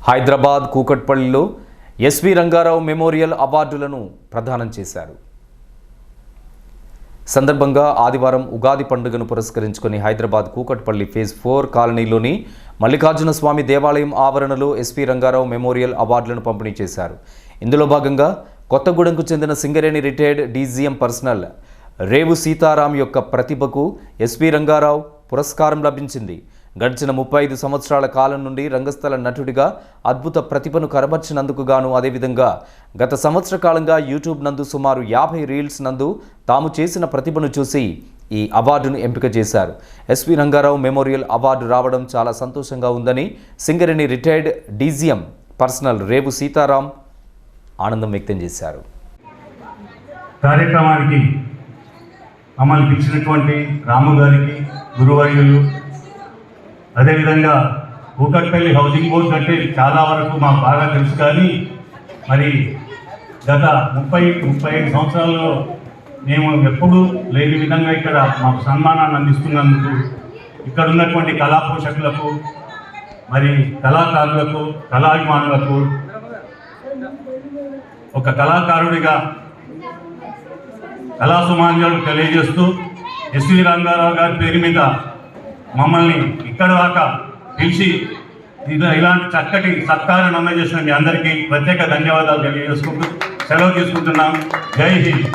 హైదరాబాద్ కూకట్పల్లిలో SV Rangarao memorial అవార్డులను ప్రదానం చేశారు. సందర్భంగా ఆదివారం ఉగాది పండుగను పురస్కరించుకొని హైదరాబాద్ కూకట్పల్లి ఫేజ్ 4 కాలనీలోని మల్లికార్జున స్వామి దేవాలయం ఆవరణలో ఎస్వి రంగారావు మెమోరియల్ అవార్డులను పంపిణీ చేశారు. ఇందులో భాగంగా కొత్తగూడెంకు చెందిన సింగరేణి రిటైర్డ్ డీజీఎం పర్సనల్ రేవు సీతారాం యొక్క ప్రతిభకు ఎస్వి రంగారావు పురస్కారం లభించింది. గడిచిన 35 సంవత్సరాల కాలం నుండి రంగస్థల నటుడిగా అద్భుత ప్రతిభను కనబర్చినందుకు గాను, అదేవిధంగా గత సంవత్సర కాలంగా యూట్యూబ్ నందు సుమారు 50 రీల్స్ నందు తాము చేసిన ప్రతిభను చూసి ఈ అవార్డును ఎంపిక చేశారు. ఎస్వి రంగారావు మెమోరియల్ అవార్డు రావడం చాలా సంతోషంగా ఉందని సింగరేణి రిటైర్డ్ డీజీఎం పర్సనల్ రేవు సీతారాం ఆనందం వ్యక్తం చేశారు. కార్యక్రమానికి మమ్మల్ని పిలిచినటువంటి రాము గారికి, గురువర్యులు, అదేవిధంగా కూకట్పల్లి హౌసింగ్ బోర్డు అంటే చాలా వరకు మాకు బాగా తెలుసు. కానీ మరి గత 35 సంవత్సరాల్లో మేము ఎప్పుడూ లేని విధంగా ఇక్కడ మాకు సన్మానాన్ని అందిస్తున్నందుకు ఇక్కడ ఉన్నటువంటి కళా పోషకులకు, మరి కళాకారులకు, కళాభిమానులకు ఒక కళాకారుడిగా కళా సుమాన్యాలు తెలియజేస్తూ ఎస్వి రంగారావు గారి పేరు మీద మమ్మల్ని ఇక్కడ దాకా పిలిచి ఇలాంటి చక్కటి సత్కారాన్ని అందజేసిన మీ అందరికీ ప్రత్యేక ధన్యవాదాలు తెలియజేసుకుంటూ సెలవు తీసుకుంటున్నాం. జై హింద్.